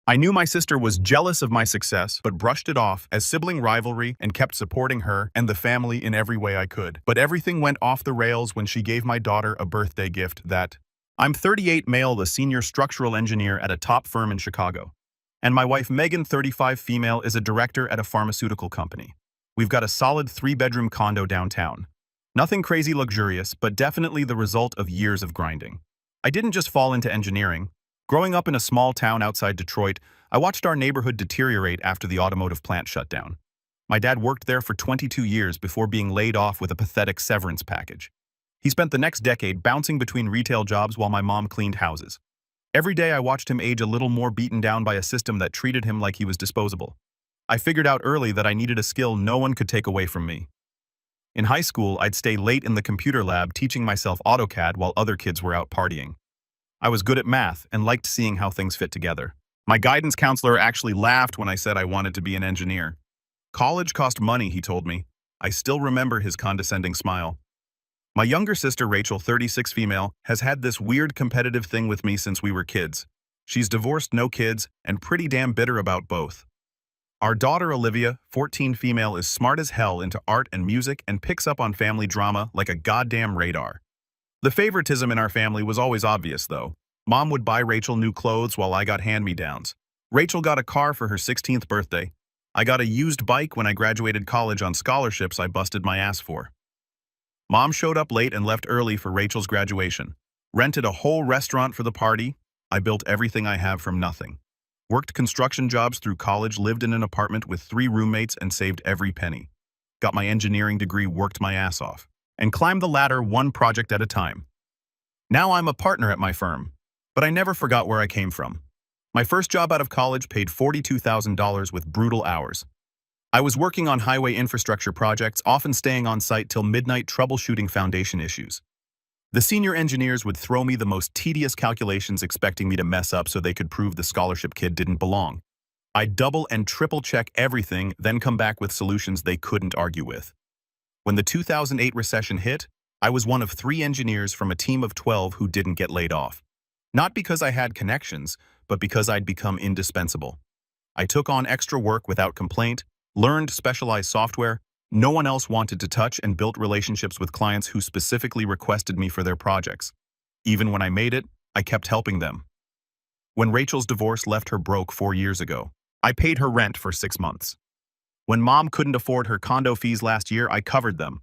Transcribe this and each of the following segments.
I knew my sister was jealous of my success, but brushed it off as sibling rivalry and kept supporting her and the family in every way I could. But everything went off the rails when she gave my daughter a birthday gift that I'm 38 male, the senior structural engineer at a top firm in Chicago. And my wife Megan, 35 female, is a director at a pharmaceutical company. We've got a solid 3-bedroom condo downtown. Nothing crazy luxurious, but definitely the result of years of grinding. I didn't just fall into engineering. Growing up in a small town outside Detroit, I watched our neighborhood deteriorate after the automotive plant shut down. My dad worked there for 22 years before being laid off with a pathetic severance package. He spent the next decade bouncing between retail jobs while my mom cleaned houses. Every day I watched him age a little more, beaten down by a system that treated him like he was disposable. I figured out early that I needed a skill no one could take away from me. In high school, I'd stay late in the computer lab teaching myself AutoCAD while other kids were out partying. I was good at math and liked seeing how things fit together. My guidance counselor actually laughed when I said I wanted to be an engineer. College cost money, he told me. I still remember his condescending smile. My younger sister Rachel, 36 female, has had this weird competitive thing with me since we were kids. She's divorced, no kids, and pretty damn bitter about both. Our daughter Olivia, 14 female, is smart as hell into art and music and picks up on family drama like a goddamn radar. The favoritism in our family was always obvious, though. Mom would buy Rachel new clothes while I got hand-me-downs. Rachel got a car for her 16th birthday. I got a used bike when I graduated college on scholarships I busted my ass for. Mom showed up late and left early for Rachel's graduation. Rented a whole restaurant for the party. I built everything I have from nothing. Worked construction jobs through college, lived in an apartment with 3 roommates and saved every penny. Got my engineering degree, worked my ass off, and climbed the ladder one project at a time. Now I'm a partner at my firm, but I never forgot where I came from. My first job out of college paid $42,000 with brutal hours. I was working on highway infrastructure projects, often staying on site till midnight troubleshooting foundation issues. The senior engineers would throw me the most tedious calculations, expecting me to mess up so they could prove the scholarship kid didn't belong. I'd double and triple check everything, then come back with solutions they couldn't argue with. When the 2008 recession hit, I was one of 3 engineers from a team of 12 who didn't get laid off. Not because I had connections, but because I'd become indispensable. I took on extra work without complaint, learned specialized software no one else wanted to touch, and built relationships with clients who specifically requested me for their projects. Even when I made it, I kept helping them. When Rachel's divorce left her broke 4 years ago, I paid her rent for 6 months. When Mom couldn't afford her condo fees last year, I covered them.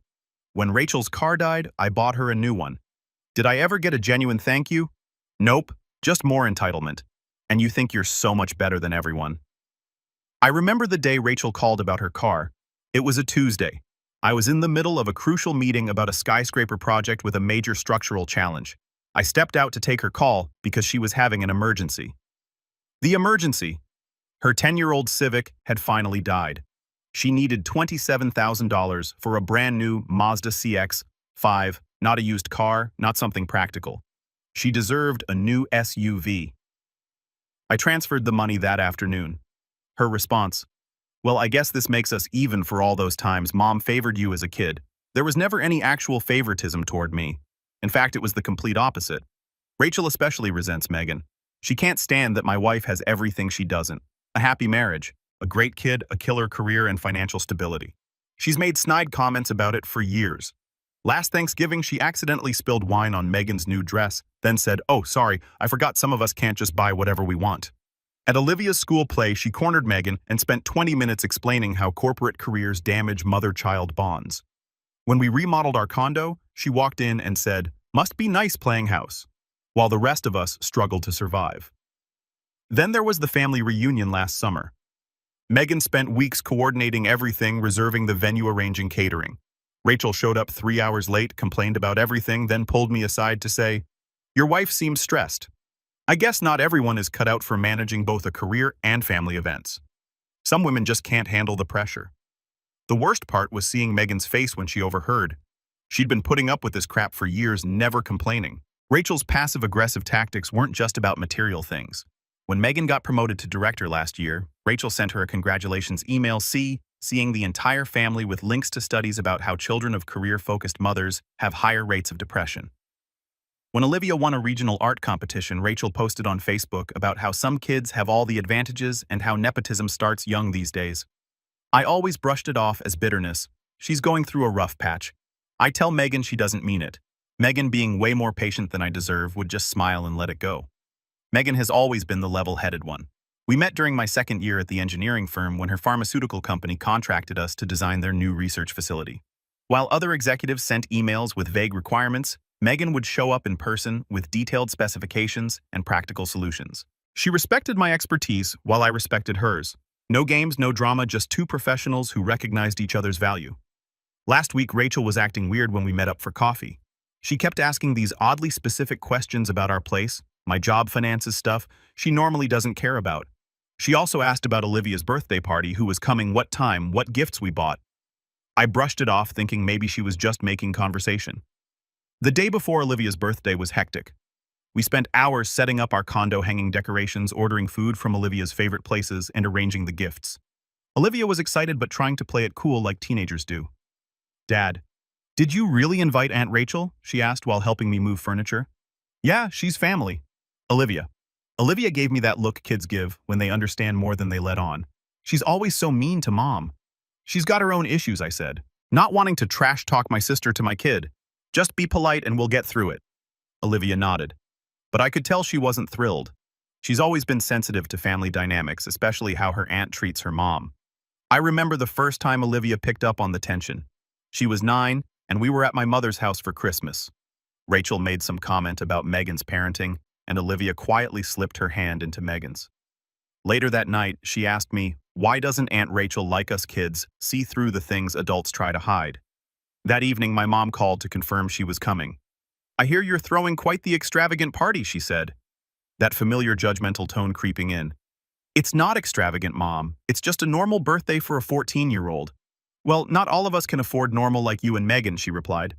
When Rachel's car died, I bought her a new one. Did I ever get a genuine thank you? Nope, just more entitlement. And you think you're so much better than everyone. I remember the day Rachel called about her car. It was a Tuesday. I was in the middle of a crucial meeting about a skyscraper project with a major structural challenge. I stepped out to take her call because she was having an emergency. The emergency. Her 10-year-old Civic had finally died. She needed $27,000 for a brand new Mazda CX-5, not a used car, not something practical. She deserved a new SUV. I transferred the money that afternoon. Her response, "Well, I guess this makes us even for all those times Mom favored you as a kid." There was never any actual favoritism toward me. In fact, it was the complete opposite. Rachel especially resents Megan. She can't stand that my wife has everything she doesn't. A happy marriage, a great kid, a killer career, and financial stability. She's made snide comments about it for years. Last Thanksgiving, she accidentally spilled wine on Megan's new dress, then said, "Oh, sorry, I forgot some of us can't just buy whatever we want." At Olivia's school play, she cornered Megan and spent 20 minutes explaining how corporate careers damage mother-child bonds. When we remodeled our condo, she walked in and said, "Must be nice playing house," while the rest of us struggled to survive. Then there was the family reunion last summer. Megan spent weeks coordinating everything, reserving the venue, arranging catering. Rachel showed up 3 hours late, complained about everything, then pulled me aside to say, "Your wife seems stressed." I guess not everyone is cut out for managing both a career and family events. Some women just can't handle the pressure. The worst part was seeing Megan's face when she overheard. She'd been putting up with this crap for years, never complaining. Rachel's passive-aggressive tactics weren't just about material things. When Megan got promoted to director last year, Rachel sent her a congratulations email, seeing the entire family with links to studies about how children of career-focused mothers have higher rates of depression. When Olivia won a regional art competition, Rachel posted on Facebook about how some kids have all the advantages and how nepotism starts young these days. I always brushed it off as bitterness. She's going through a rough patch. I tell Megan she doesn't mean it. Megan, being way more patient than I deserve, would just smile and let it go. Megan has always been the level-headed one. We met during my second year at the engineering firm when her pharmaceutical company contracted us to design their new research facility. While other executives sent emails with vague requirements, Megan would show up in person with detailed specifications and practical solutions. She respected my expertise while I respected hers. No games, no drama, just two professionals who recognized each other's value. Last week, Rachel was acting weird when we met up for coffee. She kept asking these oddly specific questions about our place, my job finances stuff she normally doesn't care about. She also asked about Olivia's birthday party, who was coming, what time, what gifts we bought. I brushed it off, thinking maybe she was just making conversation. The day before Olivia's birthday was hectic. We spent hours setting up our condo, hanging decorations, ordering food from Olivia's favorite places, and arranging the gifts. Olivia was excited but trying to play it cool like teenagers do. "Dad, did you really invite Aunt Rachel?" she asked while helping me move furniture. "Yeah, she's family." Olivia. Olivia gave me that look kids give when they understand more than they let on. "She's always so mean to Mom." "She's got her own issues," I said, not wanting to trash talk my sister to my kid. "Just be polite and we'll get through it." Olivia nodded. But I could tell she wasn't thrilled. She's always been sensitive to family dynamics, especially how her aunt treats her mom. I remember the first time Olivia picked up on the tension. She was 9, and we were at my mother's house for Christmas. Rachel made some comment about Megan's parenting, and Olivia quietly slipped her hand into Megan's. Later that night, she asked me, "Why doesn't Aunt Rachel like us kids see through the things adults try to hide?" That evening, my mom called to confirm she was coming. "I hear you're throwing quite the extravagant party," she said, that familiar judgmental tone creeping in. "It's not extravagant, Mom. It's just a normal birthday for a 14-year-old. "Well, not all of us can afford normal like you and Megan," she replied.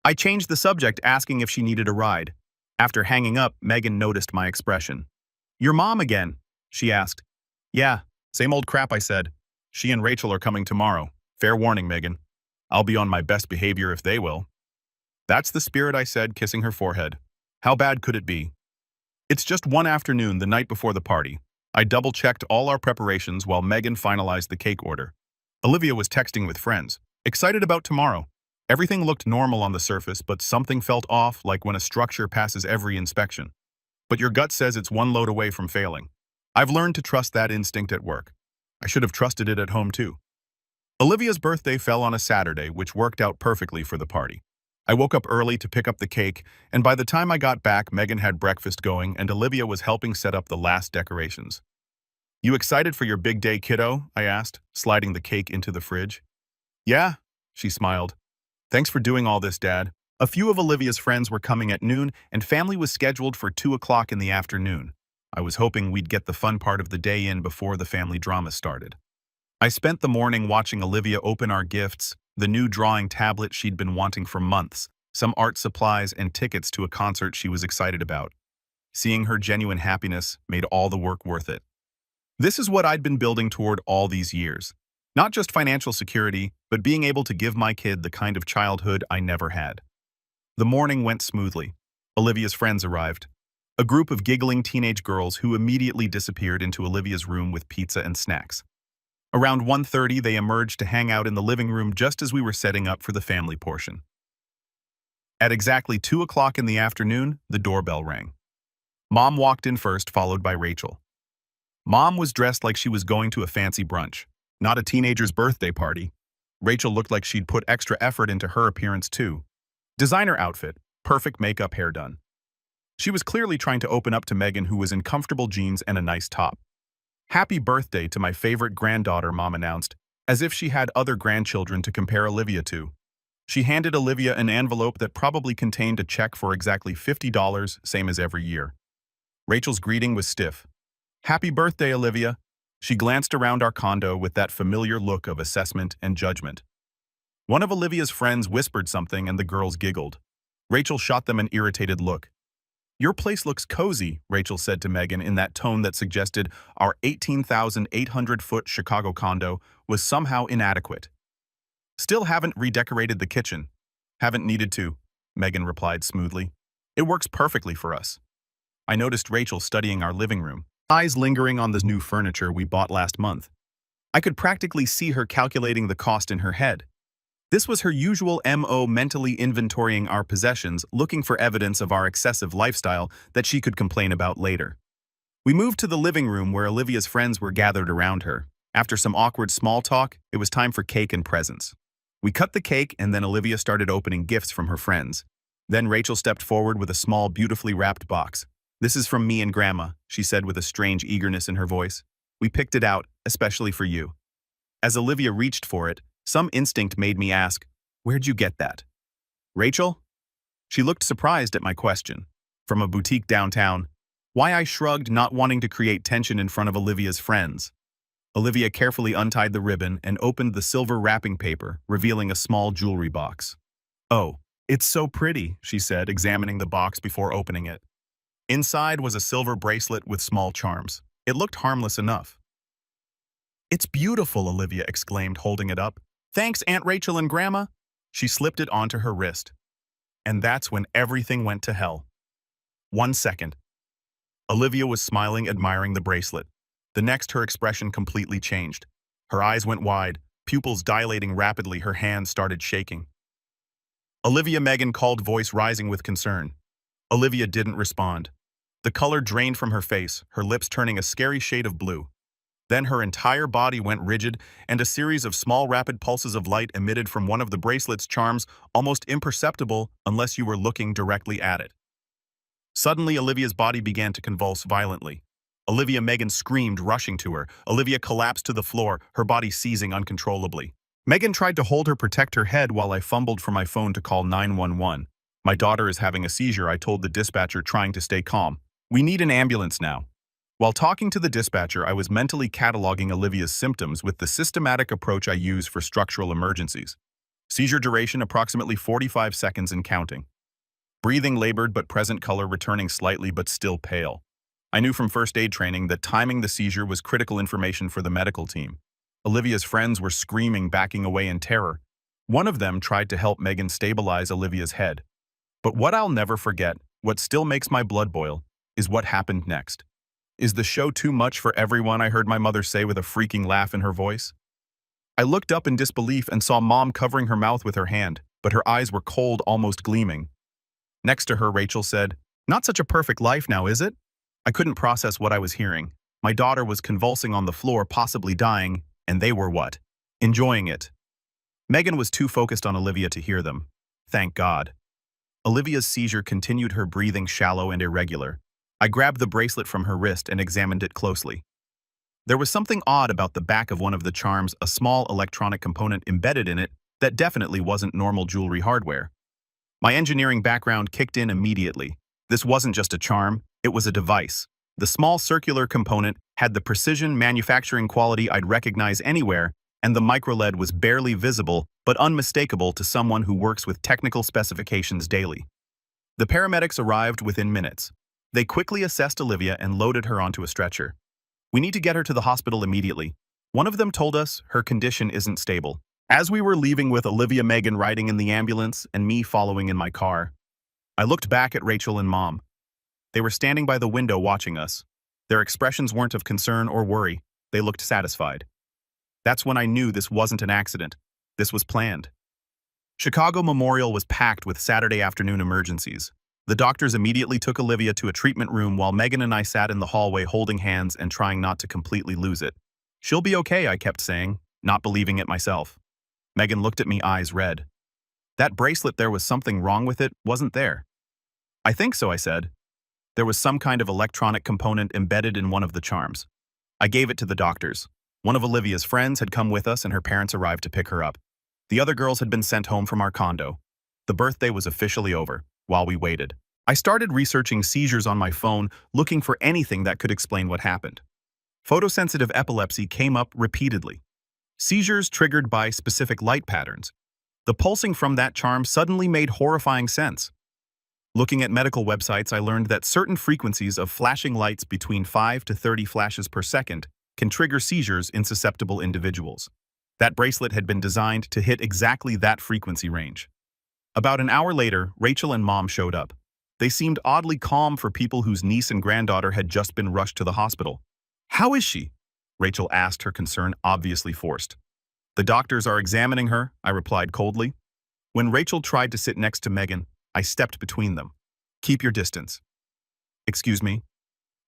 I changed the subject, asking if she needed a ride. After hanging up, Megan noticed my expression. "Your mom again?" she asked. "Yeah, same old crap," I said. "She and Rachel are coming tomorrow. Fair warning, Megan. I'll be on my best behavior if they will." "That's the spirit," I said, kissing her forehead. "How bad could it be?" It's just one afternoon, the night before the party. I double-checked all our preparations while Megan finalized the cake order. Olivia was texting with friends, excited about tomorrow. Everything looked normal on the surface, but something felt off, like when a structure passes every inspection. But your gut says it's one load away from failing. I've learned to trust that instinct at work. I should have trusted it at home too. Olivia's birthday fell on a Saturday, which worked out perfectly for the party. I woke up early to pick up the cake, and by the time I got back, Megan had breakfast going and Olivia was helping set up the last decorations. "You excited for your big day, kiddo?" I asked, sliding the cake into the fridge. "Yeah," she smiled. "Thanks for doing all this, Dad." A few of Olivia's friends were coming at noon, and family was scheduled for 2 o'clock in the afternoon. I was hoping we'd get the fun part of the day in before the family drama started. I spent the morning watching Olivia open our gifts, the new drawing tablet she'd been wanting for months, some art supplies, and tickets to a concert she was excited about. Seeing her genuine happiness made all the work worth it. This is what I'd been building toward all these years. Not just financial security, but being able to give my kid the kind of childhood I never had. The morning went smoothly. Olivia's friends arrived. A group of giggling teenage girls who immediately disappeared into Olivia's room with pizza and snacks. Around 1:30, they emerged to hang out in the living room just as we were setting up for the family portion. At exactly 2 o'clock in the afternoon, the doorbell rang. Mom walked in first, followed by Rachel. Mom was dressed like she was going to a fancy brunch, not a teenager's birthday party. Rachel looked like she'd put extra effort into her appearance too. Designer outfit, perfect makeup, hair done. She was clearly trying to open up to Megan, who was in comfortable jeans and a nice top. "Happy birthday to my favorite granddaughter," Mom announced, as if she had other grandchildren to compare Olivia to. She handed Olivia an envelope that probably contained a check for exactly $50, same as every year. Rachel's greeting was stiff. "Happy birthday, Olivia." She glanced around our condo with that familiar look of assessment and judgment. One of Olivia's friends whispered something and the girls giggled. Rachel shot them an irritated look. "Your place looks cozy," Rachel said to Megan in that tone that suggested our 18,800-foot Chicago condo was somehow inadequate. "Still haven't redecorated the kitchen." "Haven't needed to," Megan replied smoothly. It works perfectly for us. I noticed Rachel studying our living room, eyes lingering on the new furniture we bought last month. I could practically see her calculating the cost in her head. This was her usual MO, mentally inventorying our possessions, looking for evidence of our excessive lifestyle that she could complain about later. We moved to the living room where Olivia's friends were gathered around her. After some awkward small talk, it was time for cake and presents. We cut the cake and then Olivia started opening gifts from her friends. Then Rachel stepped forward with a small, beautifully wrapped box. "This is from me and Grandma," she said with a strange eagerness in her voice. "We picked it out, especially for you." As Olivia reached for it, some instinct made me ask, "Where'd you get that?" "Rachel?" She looked surprised at my question. "From a boutique downtown." Why I shrugged, not wanting to create tension in front of Olivia's friends. Olivia carefully untied the ribbon and opened the silver wrapping paper, revealing a small jewelry box. "Oh, it's so pretty," she said, examining the box before opening it. Inside was a silver bracelet with small charms. It looked harmless enough. "It's beautiful," Olivia exclaimed, holding it up. "Thanks, Aunt Rachel and Grandma." She slipped it onto her wrist. And that's when everything went to hell. 1 second. Olivia was smiling, admiring the bracelet. The next, her expression completely changed. Her eyes went wide, pupils dilating rapidly, her hands started shaking. "Olivia," Megan called, voice rising with concern. Olivia didn't respond. The color drained from her face, her lips turning a scary shade of blue. Then her entire body went rigid, and a series of small rapid pulses of light emitted from one of the bracelet's charms, almost imperceptible unless you were looking directly at it. Suddenly, Olivia's body began to convulse violently. Megan screamed, rushing to her. Olivia collapsed to the floor, her body seizing uncontrollably. Megan tried to hold her, protect her head, while I fumbled for my phone to call 911. "My daughter is having a seizure," I told the dispatcher, trying to stay calm. "We need an ambulance now." While talking to the dispatcher, I was mentally cataloging Olivia's symptoms with the systematic approach I use for structural emergencies. Seizure duration approximately 45 seconds and counting. Breathing labored but present, color returning slightly but still pale. I knew from first aid training that timing the seizure was critical information for the medical team. Olivia's friends were screaming, backing away in terror. One of them tried to help Megan stabilize Olivia's head. But what I'll never forget, what still makes my blood boil, is what happened next. "Is the show too much for everyone?" I heard my mother say with a freaking laugh in her voice. I looked up in disbelief and saw Mom covering her mouth with her hand, but her eyes were cold, almost gleaming. Next to her, Rachel said, "Not such a perfect life now, is it?" I couldn't process what I was hearing. My daughter was convulsing on the floor, possibly dying, and they were what? Enjoying it. Megan was too focused on Olivia to hear them. Thank God. Olivia's seizure continued, her breathing shallow and irregular. I grabbed the bracelet from her wrist and examined it closely. There was something odd about the back of one of the charms, a small electronic component embedded in it that definitely wasn't normal jewelry hardware. My engineering background kicked in immediately. This wasn't just a charm, it was a device. The small circular component had the precision manufacturing quality I'd recognize anywhere, and the micro-LED was barely visible but unmistakable to someone who works with technical specifications daily. The paramedics arrived within minutes. They quickly assessed Olivia and loaded her onto a stretcher. "We need to get her to the hospital immediately." One of them told us her condition isn't stable. As we were leaving with Olivia, Megan riding in the ambulance and me following in my car, I looked back at Rachel and Mom. They were standing by the window watching us. Their expressions weren't of concern or worry. They looked satisfied. That's when I knew this wasn't an accident. This was planned. Chicago Memorial was packed with Saturday afternoon emergencies. The doctors immediately took Olivia to a treatment room while Megan and I sat in the hallway holding hands and trying not to completely lose it. "She'll be okay," I kept saying, not believing it myself. Megan looked at me, eyes red. "That bracelet, there was something wrong with it, wasn't there?" "I think so," I said. There was some kind of electronic component embedded in one of the charms. I gave it to the doctors. One of Olivia's friends had come with us and her parents arrived to pick her up. The other girls had been sent home from our condo. The birthday was officially over. While we waited, I started researching seizures on my phone, looking for anything that could explain what happened. Photosensitive epilepsy came up repeatedly. Seizures triggered by specific light patterns. The pulsing from that charm suddenly made horrifying sense. Looking at medical websites, I learned that certain frequencies of flashing lights between 5 to 30 flashes per second can trigger seizures in susceptible individuals. That bracelet had been designed to hit exactly that frequency range. About an hour later, Rachel and Mom showed up. They seemed oddly calm for people whose niece and granddaughter had just been rushed to the hospital. "How is she?" Rachel asked, her concern obviously forced. "The doctors are examining her," I replied coldly. When Rachel tried to sit next to Megan, I stepped between them. "Keep your distance." "Excuse me?"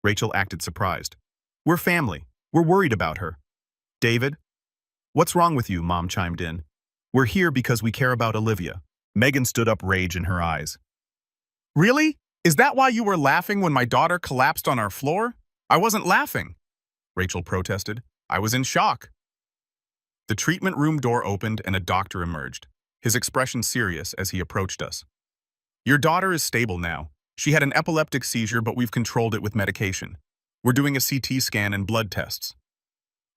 Rachel acted surprised. "We're family. We're worried about her." "David?" "What's wrong with you?" Mom chimed in. "We're here because we care about Olivia." Megan stood up, rage in her eyes. "Really? Is that why you were laughing when my daughter collapsed on our floor?" "I wasn't laughing," Rachel protested. "I was in shock." The treatment room door opened and a doctor emerged, his expression serious as he approached us. "Your daughter is stable now. She had an epileptic seizure, but we've controlled it with medication. We're doing a CT scan and blood tests."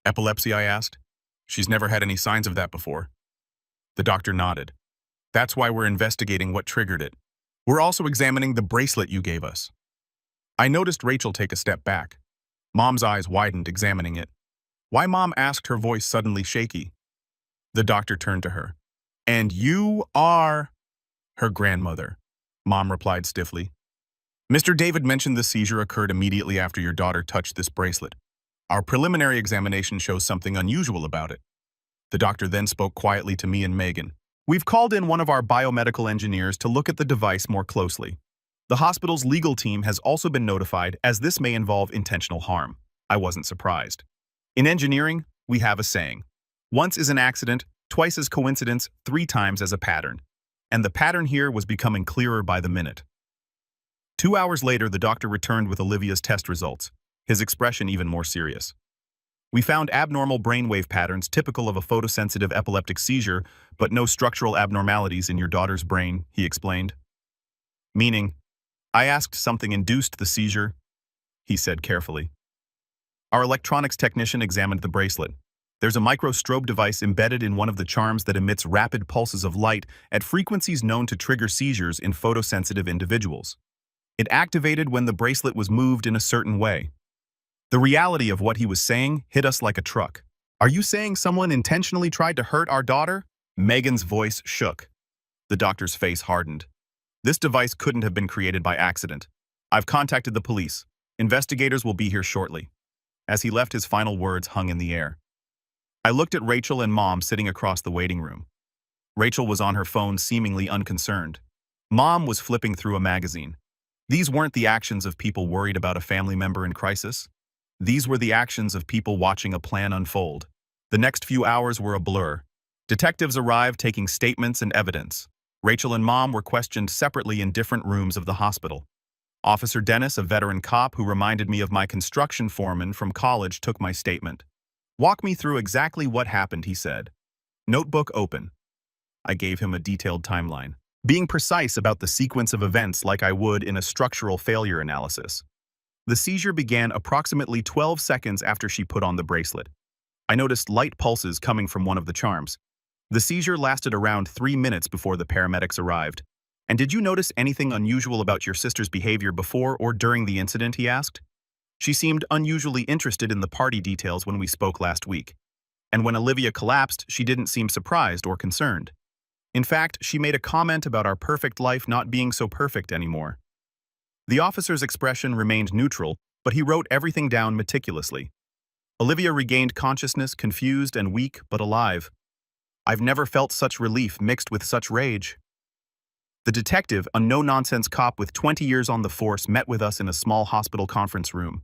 "Epilepsy?" I asked. "She's never had any signs of that before." The doctor nodded. "That's why we're investigating what triggered it. We're also examining the bracelet you gave us." I noticed Rachel take a step back. Mom's eyes widened, examining it. "Why?" Mom asked, her voice suddenly shaky. The doctor turned to her. "And you are—" "Her grandmother," Mom replied stiffly. "Mr. David mentioned the seizure occurred immediately after your daughter touched this bracelet. Our preliminary examination shows something unusual about it." The doctor then spoke quietly to me and Megan. "We've called in one of our biomedical engineers to look at the device more closely. The hospital's legal team has also been notified, as this may involve intentional harm." I wasn't surprised. In engineering, we have a saying: once is an accident, twice is coincidence, 3 times as a pattern. And the pattern here was becoming clearer by the minute. 2 hours later, the doctor returned with Olivia's test results, his expression even more serious. "We found abnormal brainwave patterns typical of a photosensitive epileptic seizure, but no structural abnormalities in your daughter's brain," he explained. "Meaning?" I asked. "Something induced the seizure," he said carefully. Our electronics technician examined the bracelet. There's a microstrobe device embedded in one of the charms that emits rapid pulses of light at frequencies known to trigger seizures in photosensitive individuals. It activated when the bracelet was moved in a certain way. The reality of what he was saying hit us like a truck. "Are you saying someone intentionally tried to hurt our daughter?" Megan's voice shook. The doctor's face hardened. "This device couldn't have been created by accident. I've contacted the police. Investigators will be here shortly." As he left, his final words hung in the air. I looked at Rachel and Mom sitting across the waiting room. Rachel was on her phone, seemingly unconcerned. Mom was flipping through a magazine. These weren't the actions of people worried about a family member in crisis. These were the actions of people watching a plan unfold. The next few hours were a blur. Detectives arrived, taking statements and evidence. Rachel and Mom were questioned separately in different rooms of the hospital. Officer Dennis, a veteran cop who reminded me of my construction foreman from college, took my statement. "Walk me through exactly what happened," he said. "Notebook open." I gave him a detailed timeline, being precise about the sequence of events like I would in a structural failure analysis. The seizure began approximately 12 seconds after she put on the bracelet. I noticed light pulses coming from one of the charms. The seizure lasted around 3 minutes before the paramedics arrived. "And did you notice anything unusual about your sister's behavior before or during the incident?" he asked. She seemed unusually interested in the party details when we spoke last week. And when Olivia collapsed, she didn't seem surprised or concerned. In fact, she made a comment about our perfect life not being so perfect anymore. The officer's expression remained neutral, but he wrote everything down meticulously. Olivia regained consciousness, confused and weak, but alive. I've never felt such relief mixed with such rage. The detective, a no-nonsense cop with 20 years on the force, met with us in a small hospital conference room.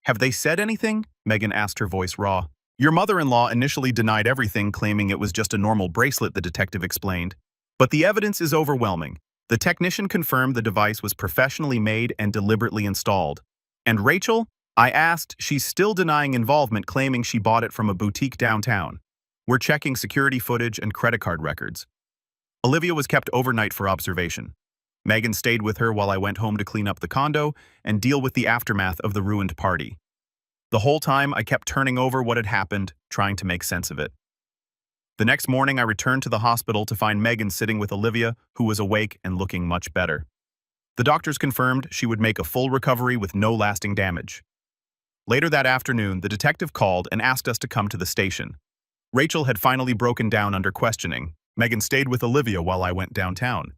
"Have they said anything?" Megan asked, her voice raw. "Your mother-in-law initially denied everything, claiming it was just a normal bracelet," the detective explained. "But the evidence is overwhelming. The technician confirmed the device was professionally made and deliberately installed." "And Rachel?" I asked. "She's still denying involvement, claiming she bought it from a boutique downtown. We're checking security footage and credit card records." Olivia was kept overnight for observation. Megan stayed with her while I went home to clean up the condo and deal with the aftermath of the ruined party. The whole time, I kept turning over what had happened, trying to make sense of it. The next morning, I returned to the hospital to find Megan sitting with Olivia, who was awake and looking much better. The doctors confirmed she would make a full recovery with no lasting damage. Later that afternoon, the detective called and asked us to come to the station. Rachel had finally broken down under questioning. Megan stayed with Olivia while I went downtown.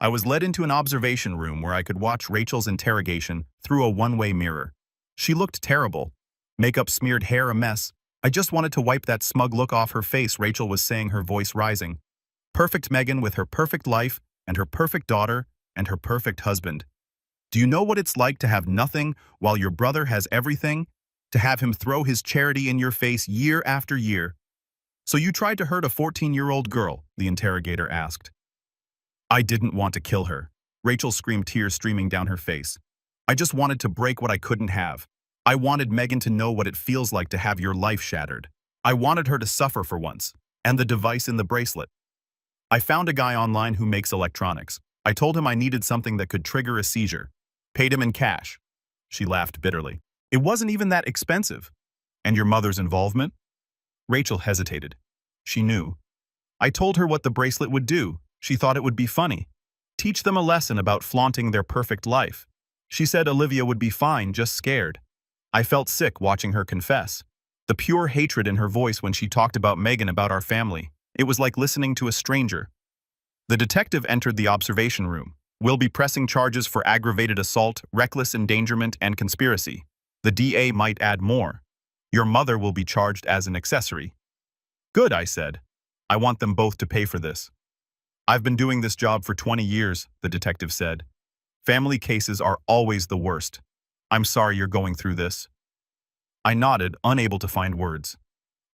I was led into an observation room where I could watch Rachel's interrogation through a one-way mirror. She looked terrible. Makeup smeared, hair a mess. I just wanted to wipe that smug look off her face, Rachel was saying, her voice rising. Perfect Megan with her perfect life and her perfect daughter and her perfect husband. Do you know what it's like to have nothing while your brother has everything? To have him throw his charity in your face year after year? So you tried to hurt a 14-year-old girl, the interrogator asked. I didn't want to kill her. Rachel screamed, tears streaming down her face. I just wanted to break what I couldn't have. I wanted Megan to know what it feels like to have your life shattered. I wanted her to suffer for once. And the device in the bracelet. I found a guy online who makes electronics. I told him I needed something that could trigger a seizure. Paid him in cash. She laughed bitterly. It wasn't even that expensive. And your mother's involvement? Rachel hesitated. She knew. I told her what the bracelet would do. She thought it would be funny. Teach them a lesson about flaunting their perfect life. She said Olivia would be fine, just scared. I felt sick watching her confess. The pure hatred in her voice when she talked about Megan, about our family. It was like listening to a stranger. The detective entered the observation room. We'll be pressing charges for aggravated assault, reckless endangerment, and conspiracy. The DA might add more. Your mother will be charged as an accessory. Good, I said. I want them both to pay for this. I've been doing this job for 20 years, the detective said. Family cases are always the worst. I'm sorry you're going through this. I nodded, unable to find words.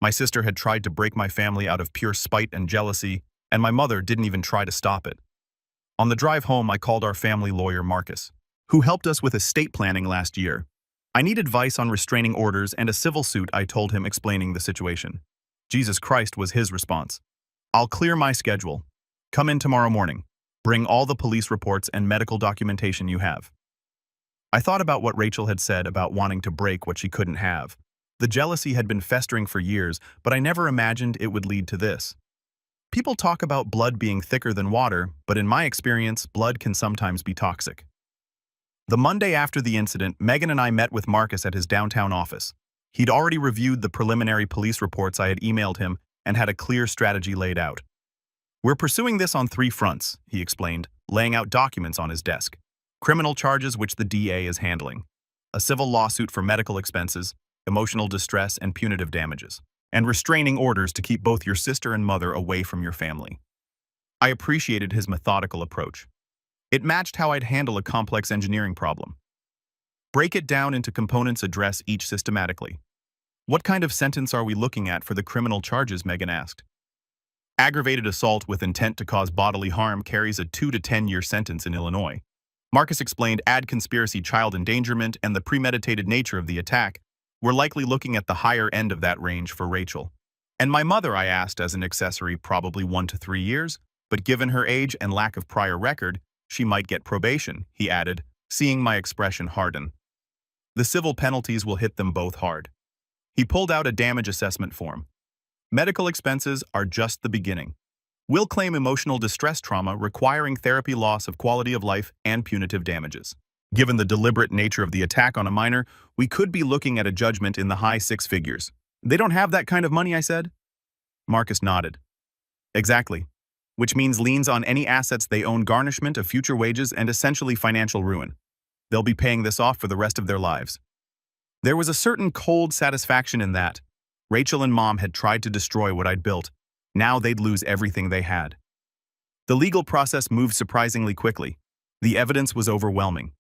My sister had tried to break my family out of pure spite and jealousy, and my mother didn't even try to stop it. On the drive home, I called our family lawyer, Marcus, who helped us with estate planning last year. I need advice on restraining orders and a civil suit, I told him, explaining the situation. Jesus Christ, was his response. I'll clear my schedule. Come in tomorrow morning. Bring all the police reports and medical documentation you have. I thought about what Rachel had said about wanting to break what she couldn't have. The jealousy had been festering for years, but I never imagined it would lead to this. People talk about blood being thicker than water, but in my experience, blood can sometimes be toxic. The Monday after the incident, Megan and I met with Marcus at his downtown office. He'd already reviewed the preliminary police reports I had emailed him and had a clear strategy laid out. We're pursuing this on 3 fronts, he explained, laying out documents on his desk. Criminal charges, which the DA is handling. A civil lawsuit for medical expenses, emotional distress, and punitive damages. And restraining orders to keep both your sister and mother away from your family. I appreciated his methodical approach. It matched how I'd handle a complex engineering problem. Break it down into components, address each systematically. What kind of sentence are we looking at for the criminal charges, Megan asked. Aggravated assault with intent to cause bodily harm carries a 2 to 10-year sentence in Illinois. Marcus explained, add conspiracy, child endangerment, and the premeditated nature of the attack. We're likely looking at the higher end of that range for Rachel. And my mother, I asked, as an accessory, probably 1 to 3 years, but given her age and lack of prior record, she might get probation, he added, seeing my expression harden. The civil penalties will hit them both hard. He pulled out a damage assessment form. Medical expenses are just the beginning. We'll claim emotional distress trauma requiring therapy, loss of quality of life, and punitive damages. Given the deliberate nature of the attack on a minor, we could be looking at a judgment in the high 6 figures. They don't have that kind of money, I said. Marcus nodded. Exactly. Which means liens on any assets they own, garnishment of future wages, and essentially financial ruin. They'll be paying this off for the rest of their lives. There was a certain cold satisfaction in that. Rachel and Mom had tried to destroy what I'd built. Now they'd lose everything they had. The legal process moved surprisingly quickly. The evidence was overwhelming.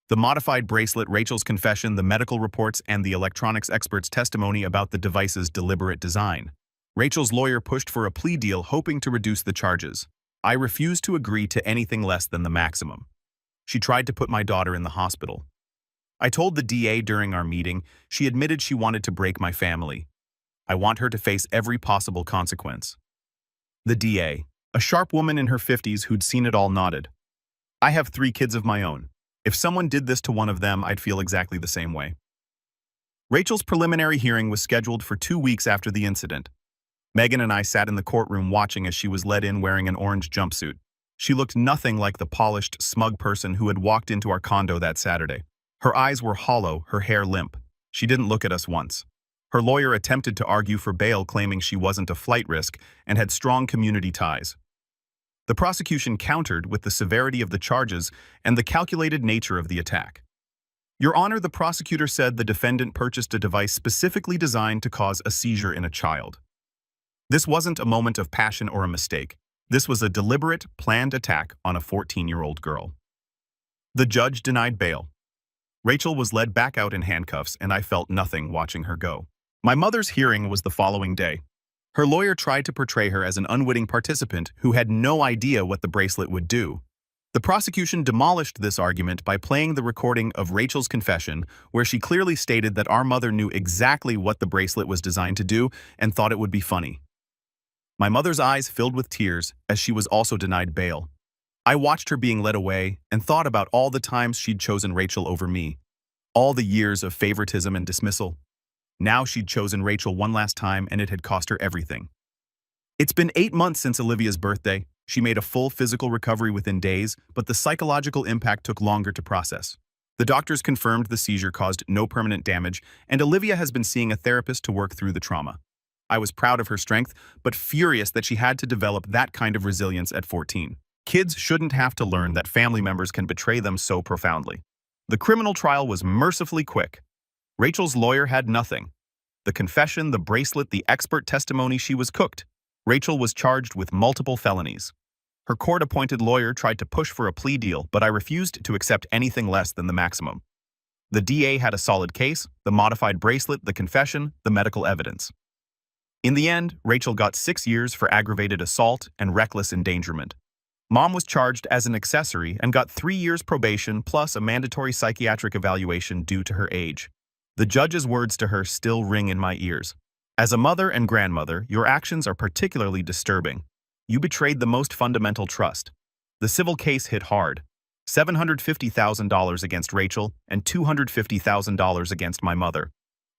The modified bracelet, Rachel's confession, the medical reports, and the electronics expert's testimony about the device's deliberate design. Rachel's lawyer pushed for a plea deal, hoping to reduce the charges. I refused to agree to anything less than the maximum. She tried to put my daughter in the hospital. I told the DA during our meeting. She admitted she wanted to break my family. I want her to face every possible consequence. The DA, a sharp woman in her 50s who'd seen it all, nodded. I have 3 kids of my own. If someone did this to one of them, I'd feel exactly the same way. Rachel's preliminary hearing was scheduled for 2 weeks after the incident. Megan and I sat in the courtroom watching as she was led in wearing an orange jumpsuit. She looked nothing like the polished, smug person who had walked into our condo that Saturday. Her eyes were hollow, her hair limp. She didn't look at us once. Her lawyer attempted to argue for bail, claiming she wasn't a flight risk and had strong community ties. The prosecution countered with the severity of the charges and the calculated nature of the attack. Your Honor, the prosecutor said the defendant purchased a device specifically designed to cause a seizure in a child. This wasn't a moment of passion or a mistake. This was a deliberate, planned attack on a 14-year-old girl. The judge denied bail. Rachel was led back out in handcuffs, and I felt nothing watching her go. My mother's hearing was the following day. Her lawyer tried to portray her as an unwitting participant who had no idea what the bracelet would do. The prosecution demolished this argument by playing the recording of Rachel's confession, where she clearly stated that our mother knew exactly what the bracelet was designed to do and thought it would be funny. My mother's eyes filled with tears as she was also denied bail. I watched her being led away and thought about all the times she'd chosen Rachel over me, all the years of favoritism and dismissal. Now she'd chosen Rachel one last time, and it had cost her everything. It's been 8 months since Olivia's birthday. She made a full physical recovery within days, but the psychological impact took longer to process. The doctors confirmed the seizure caused no permanent damage, and Olivia has been seeing a therapist to work through the trauma. I was proud of her strength, but furious that she had to develop that kind of resilience at 14. Kids shouldn't have to learn that family members can betray them so profoundly. The criminal trial was mercifully quick. Rachel's lawyer had nothing. The confession, the bracelet, the expert testimony, she was cooked. Rachel was charged with multiple felonies. Her court-appointed lawyer tried to push for a plea deal, but I refused to accept anything less than the maximum. The DA had a solid case, the modified bracelet, the confession, the medical evidence. In the end, Rachel got 6 years for aggravated assault and reckless endangerment. Mom was charged as an accessory and got 3 years probation plus a mandatory psychiatric evaluation due to her age. The judge's words to her still ring in my ears. As a mother and grandmother, your actions are particularly disturbing. You betrayed the most fundamental trust. The civil case hit hard. $750,000 against Rachel and $250,000 against my mother.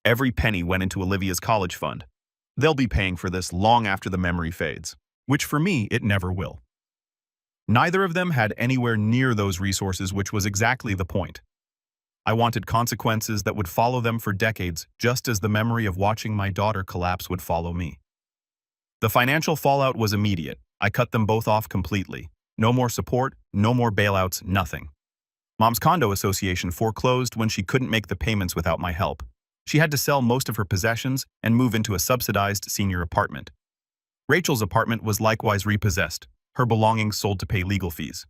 Every penny went into Olivia's college fund. They'll be paying for this long after the memory fades, which for me, it never will. Neither of them had anywhere near those resources, which was exactly the point. I wanted consequences that would follow them for decades, just as the memory of watching my daughter collapse would follow me. The financial fallout was immediate. I cut them both off completely. No more support, no more bailouts, nothing. Mom's condo association foreclosed when she couldn't make the payments without my help. She had to sell most of her possessions and move into a subsidized senior apartment. Rachel's apartment was likewise repossessed, her belongings sold to pay legal fees.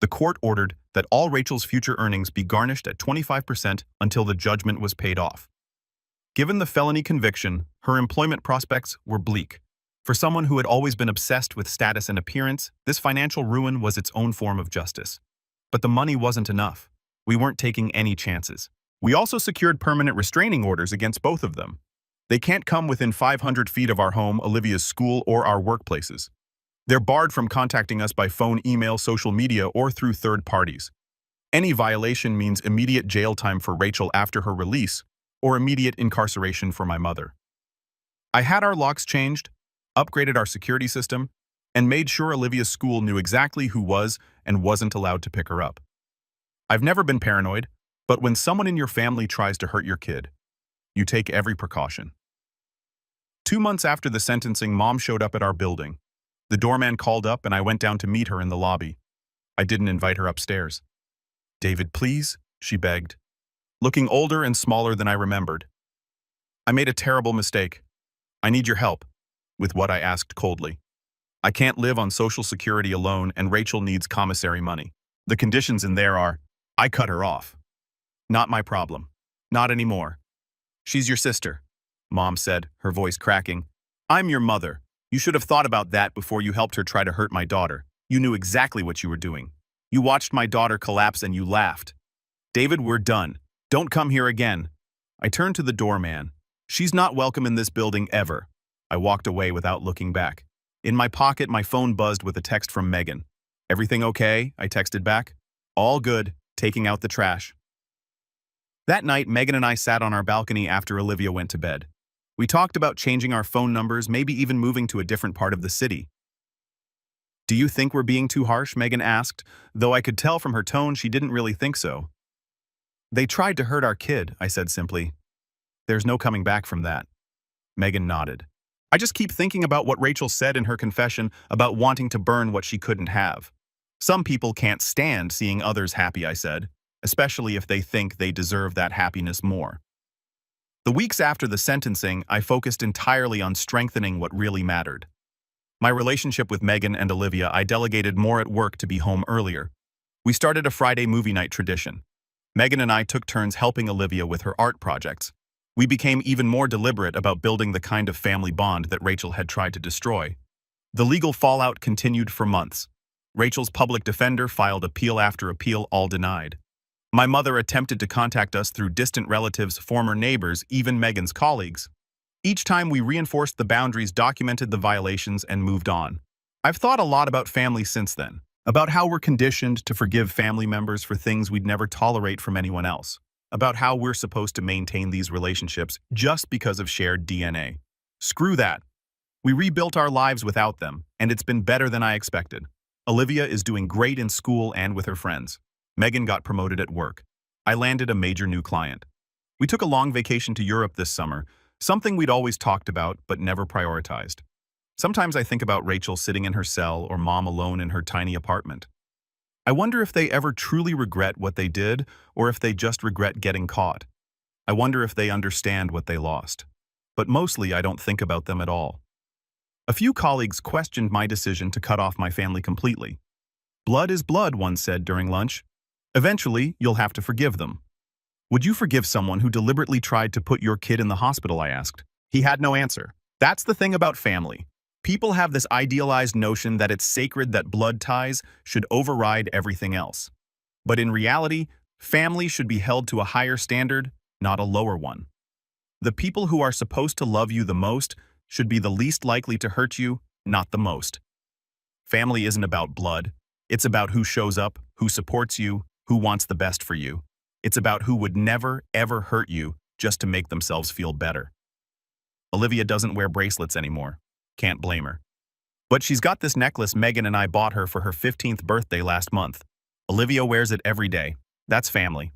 The court ordered that all Rachel's future earnings be garnished at 25% until the judgment was paid off. Given the felony conviction, her employment prospects were bleak. For someone who had always been obsessed with status and appearance, this financial ruin was its own form of justice. But the money wasn't enough. We weren't taking any chances. We also secured permanent restraining orders against both of them. They can't come within 500 feet of our home, Olivia's school, or our workplaces. They're barred from contacting us by phone, email, social media, or through third parties. Any violation means immediate jail time for Rachel after her release, or immediate incarceration for my mother. I had our locks changed, upgraded our security system, and made sure Olivia's school knew exactly who was and wasn't allowed to pick her up. I've never been paranoid, but when someone in your family tries to hurt your kid, you take every precaution. 2 months after the sentencing, Mom showed up at our building. The doorman called up and I went down to meet her in the lobby. I didn't invite her upstairs. "David, please," she begged, looking older and smaller than I remembered. "I made a terrible mistake. I need your help," with what I asked coldly. "I can't live on Social Security alone, and Rachel needs commissary money. The conditions in there are, I cut her off." "Not my problem. Not anymore. She's your sister," Mom said, her voice cracking. "I'm your mother. You should have thought about that before you helped her try to hurt my daughter. You knew exactly what you were doing. You watched my daughter collapse and you laughed. David, we're done. Don't come here again." I turned to the doorman. "She's not welcome in this building ever." I walked away without looking back. In my pocket, my phone buzzed with a text from Megan. "Everything okay?" I texted back. "All good, taking out the trash." That night, Megan and I sat on our balcony after Olivia went to bed. We talked about changing our phone numbers, maybe even moving to a different part of the city. "Do you think we're being too harsh?" Megan asked, though I could tell from her tone she didn't really think so. "They tried to hurt our kid," I said simply. "There's no coming back from that." Megan nodded. I just keep thinking about what Rachel said in her confession about wanting to burn what she couldn't have. Some people can't stand seeing others happy, I said, especially if they think they deserve that happiness more. The weeks after the sentencing, I focused entirely on strengthening what really mattered. My relationship with Megan and Olivia, I delegated more at work to be home earlier. We started a Friday movie night tradition. Megan and I took turns helping Olivia with her art projects. We became even more deliberate about building the kind of family bond that Rachel had tried to destroy. The legal fallout continued for months. Rachel's public defender filed appeal after appeal, all denied. My mother attempted to contact us through distant relatives, former neighbors, even Megan's colleagues. Each time we reinforced the boundaries, documented the violations, and moved on. I've thought a lot about family since then, about how we're conditioned to forgive family members for things we'd never tolerate from anyone else, about how we're supposed to maintain these relationships just because of shared DNA. Screw that. We rebuilt our lives without them, and it's been better than I expected. Olivia is doing great in school and with her friends. Megan got promoted at work. I landed a major new client. We took a long vacation to Europe this summer, something we'd always talked about but never prioritized. Sometimes I think about Rachel sitting in her cell or Mom alone in her tiny apartment. I wonder if they ever truly regret what they did or if they just regret getting caught. I wonder if they understand what they lost. But mostly I don't think about them at all. A few colleagues questioned my decision to cut off my family completely. Blood is blood, one said during lunch. Eventually, you'll have to forgive them. Would you forgive someone who deliberately tried to put your kid in the hospital, I asked. He had no answer. That's the thing about family. People have this idealized notion that it's sacred, that blood ties should override everything else. But in reality, family should be held to a higher standard, not a lower one. The people who are supposed to love you the most should be the least likely to hurt you, not the most. Family isn't about blood. It's about who shows up, who supports you, who wants the best for you. It's about who would never, ever hurt you just to make themselves feel better. Olivia doesn't wear bracelets anymore. Can't blame her. But she's got this necklace Megan and I bought her for her 15th birthday last month. Olivia wears it every day. That's family.